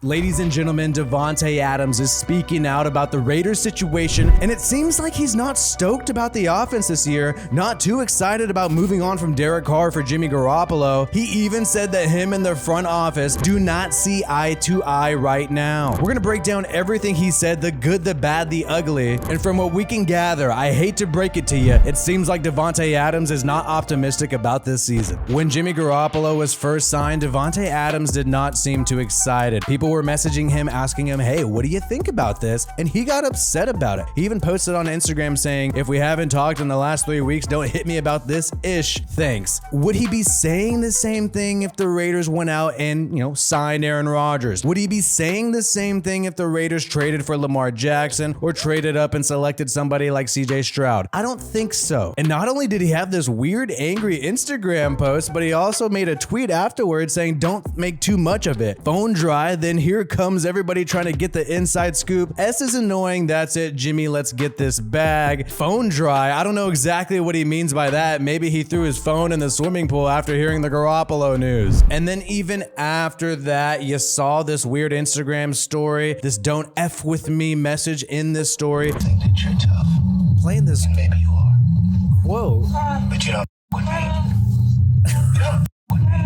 Ladies and gentlemen, Davante Adams is speaking out about the Raiders situation, and it seems like he's not stoked about the offense this year, not too excited about moving on from Derek Carr for Jimmy Garoppolo. He even said that him and the front office do not see eye to eye right now. We're gonna break down everything he said, the good, the bad, the ugly, and from what we can gather, I hate to break it to you, it seems like Davante Adams is not optimistic about this season. When Jimmy Garoppolo was first signed, Davante Adams did not seem too excited. People were messaging him asking him, hey, what do you think about this? And he got upset about it. He even posted on Instagram saying, if we haven't talked in the last 3 weeks, don't hit me about this ish. Thanks. Would he be saying the same thing if the Raiders went out and, signed Aaron Rodgers? Would he be saying the same thing if the Raiders traded for Lamar Jackson or traded up and selected somebody like CJ Stroud? I don't think so. And not only did he have this weird, angry Instagram post, but he also made a tweet afterwards saying, don't make too much of it. Phone dry, then here comes everybody trying to get the inside scoop. S is annoying, that's it, Jimmy, let's get this bag. Phone dry, I don't know exactly what he means by that. Maybe he threw his phone in the swimming pool after hearing the Garoppolo news. And then even after that, you saw this weird Instagram story, this don't F with me message in this story. I think that you're tough. Playing this And maybe you are. quote. But you don't with me. You don't with me.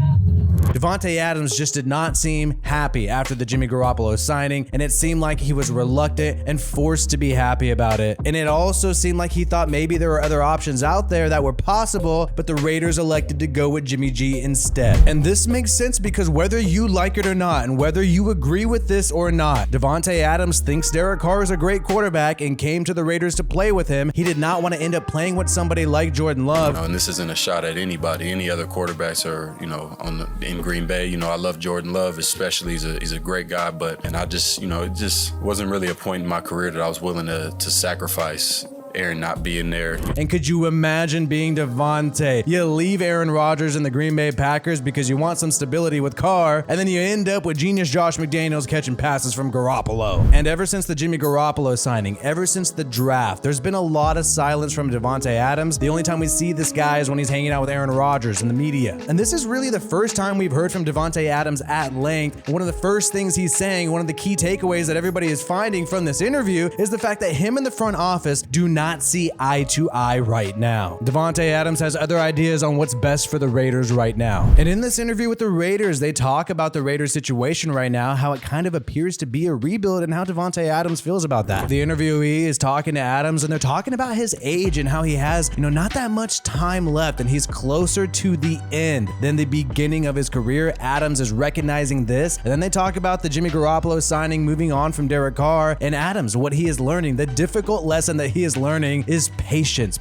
Davante Adams just did not seem happy after the Jimmy Garoppolo signing, and it seemed like he was reluctant and forced to be happy about it. And it also seemed like he thought maybe there were other options out there that were possible, but the Raiders elected to go with Jimmy G instead. And this makes sense because whether you like it or not, and whether you agree with this or not, Davante Adams thinks Derek Carr is a great quarterback and came to the Raiders to play with him. He did not want to end up playing with somebody like Jordan Love. And this isn't a shot at anybody, any other quarterbacks or, in Green Bay. I love Jordan Love, especially. He's a great guy, and I just, it just wasn't really a point in my career that I was willing to sacrifice Aaron not being there. And could you imagine being Davante? You leave Aaron Rodgers and the Green Bay Packers because you want some stability with Carr, and then you end up with genius Josh McDaniels catching passes from Garoppolo. And ever since the Jimmy Garoppolo signing, ever since the draft, there's been a lot of silence from Davante Adams. The only time we see this guy is when he's hanging out with Aaron Rodgers in the media. And this is really the first time we've heard from Davante Adams at length. One of the first things he's saying, one of the key takeaways that everybody is finding from this interview, is the fact that him and the front office do not see eye to eye right now. Davante Adams has other ideas on what's best for the Raiders right now. And in this interview with the Raiders, they talk about the Raiders situation right now, how it kind of appears to be a rebuild, and how Davante Adams feels about that. The interviewee is talking to Adams, and they're talking about his age and how he has, not that much time left, and he's closer to the end than the beginning of his career. Adams is recognizing this, and then they talk about the Jimmy Garoppolo signing, moving on from Derek Carr, and Adams, what he is learning, the difficult lesson that he is learning is patience,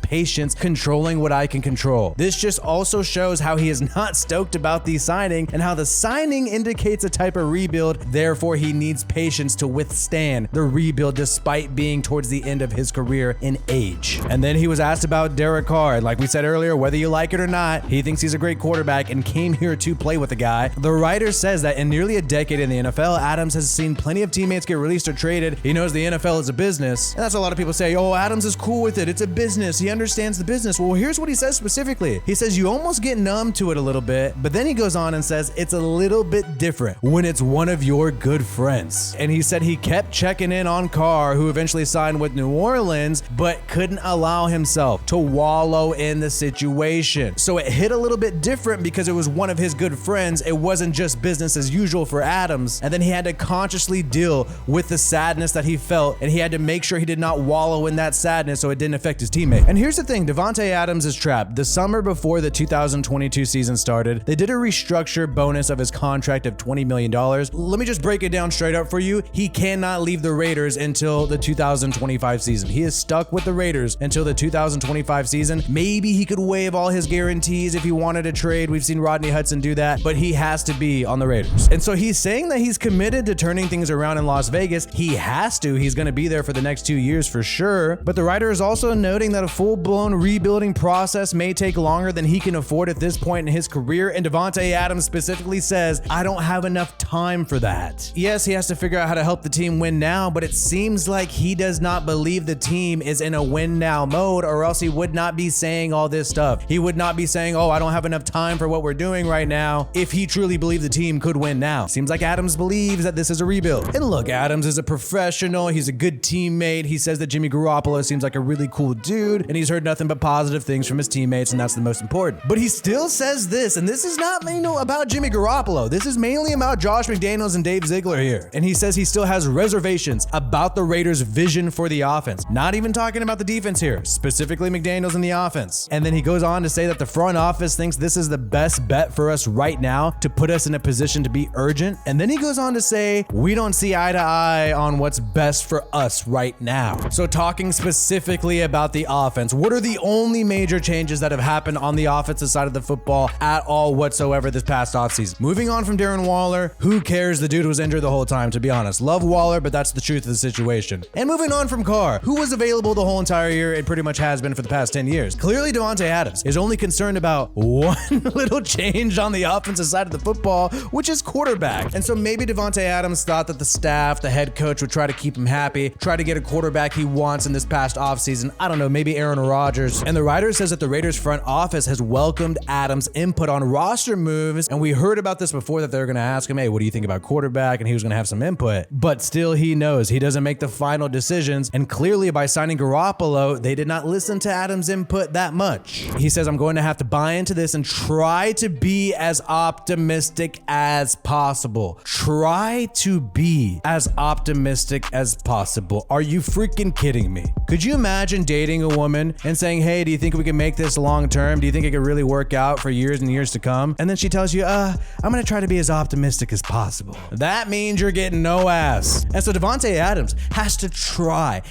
controlling what I can control. This just also shows how he is not stoked about the signing and how the signing indicates a type of rebuild. Therefore, he needs patience to withstand the rebuild despite being towards the end of his career in age. And then he was asked about Derek Carr. Like we said earlier, whether you like it or not, he thinks he's a great quarterback and came here to play with the guy. The writer says that in nearly a decade in the NFL, Adams has seen plenty of teammates get released or traded. He knows the NFL is a business. And that's what a lot of people say, oh, Adams is cool with it. It's a business. He understands the business. Well, here's what he says specifically. He says you almost get numb to it a little bit, but then he goes on and says it's a little bit different when it's one of your good friends. And he said he kept checking in on Carr, who eventually signed with New Orleans, but couldn't allow himself to wallow in the situation. So it hit a little bit different because it was one of his good friends. It wasn't just business as usual for Adams. And then he had to consciously deal with the sadness that he felt, and he had to make sure he did not wallow in that sadness so it didn't affect his teammate. And here's the thing, Davante Adams is trapped. The summer before the 2022 season started, they did a restructure bonus of his contract of $20 million. Let me just break it down straight up for you. He cannot leave the Raiders until the 2025 season. He is stuck with the Raiders until the 2025 season. Maybe he could waive all his guarantees if he wanted to trade. We've seen Rodney Hudson do that, but he has to be on the Raiders. And so he's saying that he's committed to turning things around in Las Vegas. He has to. He's going to be there for the next 2 years for sure. But the writer writer is also noting that a full-blown rebuilding process may take longer than he can afford at this point in his career, and Davante Adams specifically says, I don't have enough time for that. Yes, he has to figure out how to help the team win now, but it seems like he does not believe the team is in a win now mode, or else he would not be saying all this stuff. He would not be saying, oh, I don't have enough time for what we're doing right now, if he truly believed the team could win now. Seems like Adams believes that this is a rebuild. And look, Adams is a professional. He's a good teammate. He says that Jimmy Garoppolo seems like a really cool dude, and he's heard nothing but positive things from his teammates, and that's the most important. But he still says this, and this is not, about Jimmy Garoppolo. This is mainly about Josh McDaniels and Dave Ziegler here. And he says he still has reservations about the Raiders' vision for the offense. Not even talking about the defense here, specifically McDaniels and the offense. And then he goes on to say that the front office thinks this is the best bet for us right now to put us in a position to be urgent. And then he goes on to say, we don't see eye to eye on what's best for us right now. So talking specifically about the offense, what are the only major changes that have happened on the offensive side of the football at all whatsoever this past offseason? Moving on from Darren Waller, who cares? The dude was injured the whole time, to be honest. Love Waller, but that's the truth of the situation. And moving on from Carr, who was available the whole entire year and pretty much has been for the past 10 years. Clearly, Davante Adams is only concerned about one little change on the offensive side of the football, which is quarterback. And so maybe Davante Adams thought that the staff, the head coach would try to keep him happy, try to get a quarterback he wants in this past offseason. I don't know, maybe Aaron Rodgers. And the writer says that the Raiders front office has welcomed Adams' input on roster moves. And we heard about this before, that they're going to ask him, hey, what do you think about quarterback? And he was going to have some input. But still, he knows he doesn't make the final decisions. And clearly, by signing Garoppolo, they did not listen to Adams' input that much. He says, I'm going to have to buy into this and try to be as optimistic as possible. Try to be as optimistic as possible. Are you freaking kidding me? Could you imagine dating a woman and saying, hey, do you think we can make this long term? Do you think it could really work out for years and years to come? And then she tells you, I'm going to try to be as optimistic as possible. That means you're getting no ass. And so Davante Adams has to try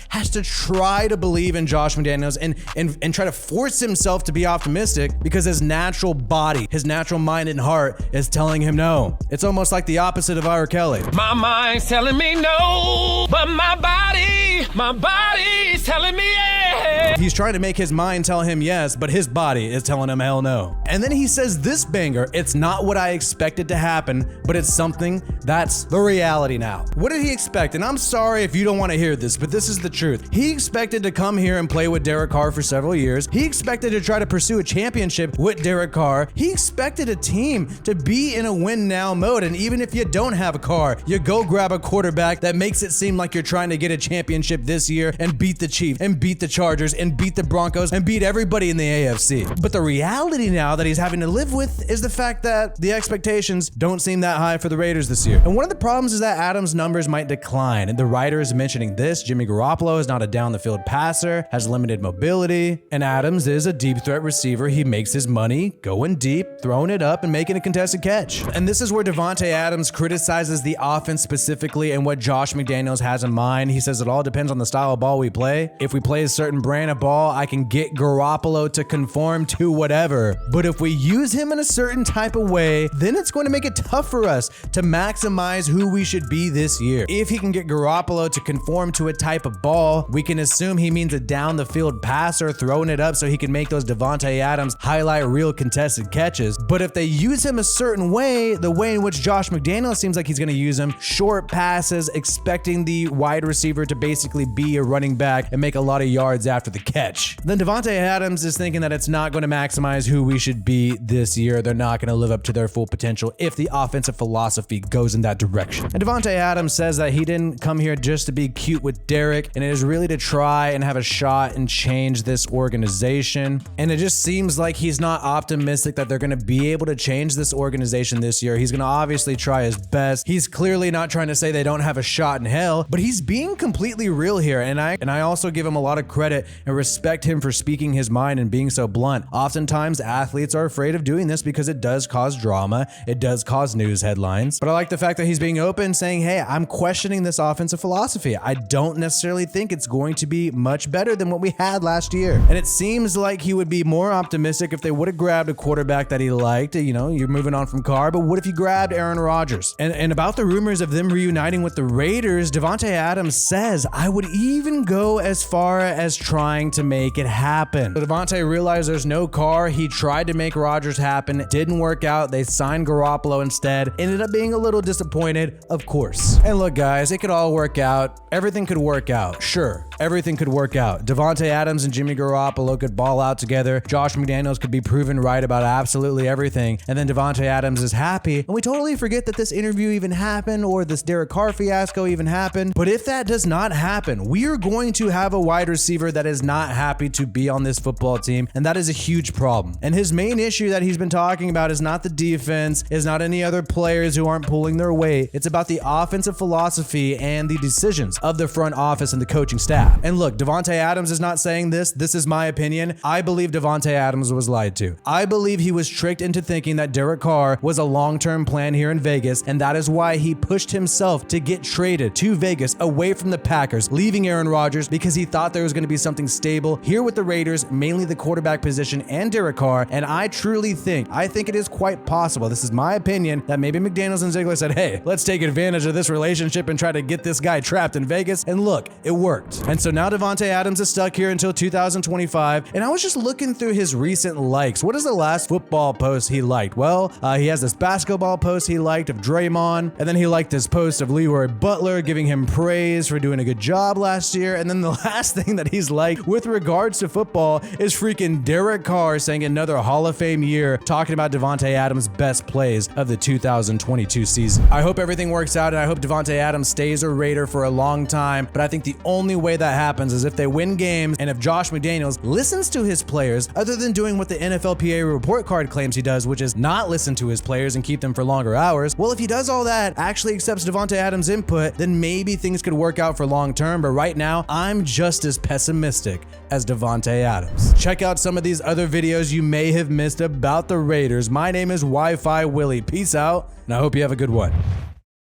to believe in Josh McDaniels and try to force himself to be optimistic, because his natural body, his natural mind and heart is telling him no. It's almost like the opposite of R. Kelly. My mind's telling me no, but my body's telling me yeah. He's trying to make his mind tell him yes, but his body is telling him hell no. And then he says this banger, it's not what I expected to happen, but it's something that's the reality now. What did he expect? And I'm sorry if you don't want to hear this, but this is the truth. He expected to come here and play with Derek Carr for several years. He expected to try to pursue a championship with Derek Carr. He expected a team to be in a win now mode. And even if you don't have a car, you go grab a quarterback that makes it seem like you're trying to get a championship this year and beat the Chiefs and beat the Chargers and beat the Broncos and beat everybody in the AFC. But the reality now that he's having to live with is the fact that the expectations don't seem that high for the Raiders this year. And one of the problems is that Adams' numbers might decline. And the writer is mentioning this. Jimmy Garoppolo is not a down the field passer, has limited mobility, and Adams is a deep threat receiver. He makes his money going deep, throwing it up, and making a contested catch. And this is where Davante Adams criticizes the offense specifically and what Josh McDaniels has in mind. He says it all depends on the style of ball we play. If we play a certain brand of ball, I can get Garoppolo to conform to whatever. But if we use him in a certain type of way, then it's going to make it tough for us to maximize who we should be this year. If he can get Garoppolo to conform to a type of ball, we can assume he means a down the field passer, throwing it up so he can make those Davante Adams highlight reel contested catches. But if they use him a certain way, the way in which Josh McDaniels seems like he's going to use him, short passes, expecting the wide receiver to basically be a running back and make a lot of yards after the catch, then Davante Adams is thinking that it's not going to maximize who we should be this year. They're not going to live up to their full potential if the offensive philosophy goes in that direction. And Davante Adams says that he didn't come here just to be cute with Derek, and it is really to try and have a shot and change this organization. And it just seems like he's not optimistic that they're going to be able to change this organization this year. He's going to obviously try his best. He's clearly not trying to say they don't have a shot in hell, but he's being completely real here. And I also give him a lot of credit and respect him for speaking his mind and being so blunt. Oftentimes, athletes are afraid of doing this because it does cause drama. It does cause news headlines. But I like the fact that he's being open, saying, hey, I'm questioning this offensive philosophy. I don't necessarily think it's going to be much better than what we had last year. And it seems like he would be more optimistic if they would have grabbed a quarterback that he liked. You know, you're moving on from Carr, but what if you grabbed Aaron Rodgers? And about the rumors of them reuniting with the Raiders, Davante Adams says, I would even go as far as trying to make it happen. So Davante realized there's no Carr. He tried to make Rodgers happen. It didn't work out. They signed Garoppolo instead. Ended up being a little disappointed, of course. And look, guys, it could all work out. Everything could work out. Sure, everything could work out. Davante Adams and Jimmy Garoppolo could ball out together. Josh McDaniels could be proven right about absolutely everything. And then Davante Adams is happy. And we totally forget that this interview even happened or this Derek Carr fiasco even happened. But if that does not happen, we are going to have a wide receiver that is not happy to be on this football team. And that is a huge problem. And his main issue that he's been talking about is not the defense, is not any other players who aren't pulling their weight. It's about the offensive philosophy and the decisions of the front office and the coaching staff. And look, Davante Adams is not saying this. This is my opinion. I believe Davante Adams was lied to. I believe he was tricked into thinking that Derek Carr was a long-term plan here in Vegas, and that is why he pushed himself to get traded to Vegas away from the Packers, leaving Aaron Rodgers because he thought there was going to be something stable here with the Raiders, mainly the quarterback position and Derek Carr. And I truly think it is quite possible, this is my opinion, that maybe McDaniels and Ziegler said, hey, let's take advantage of this relationship and try to get this guy trapped in Vegas. And look, it worked. And so now Davante Adams is stuck here until 2025. And I was just looking through his recent likes. What is the last football post he liked? Well, he has this basketball post he liked of Draymond, and then he liked this post of Leroy Butler giving him praise for doing a good job last year. And then the last thing that he's liked with regards to football is freaking Derek Carr saying another Hall of Fame year, talking about Davante Adams' best plays of the 2022 season. I hope everything works out, and I hope Davante Adams stays a Raider for a long time, but I think the only way that happens is if they win games and if Josh McDaniels listens to his players, other than doing what the NFLPA report card claims he does, which is not listen to his players and keep them for longer hours. Well, if he does all that, actually accepts Davante Adams' input, then maybe things could work out for long term, but right now, I'm just as pessimistic as Davante Adams. Check out some of these other videos you may have missed about the Raiders. My name is WiFiWillie. Peace out, and I hope you have a good one.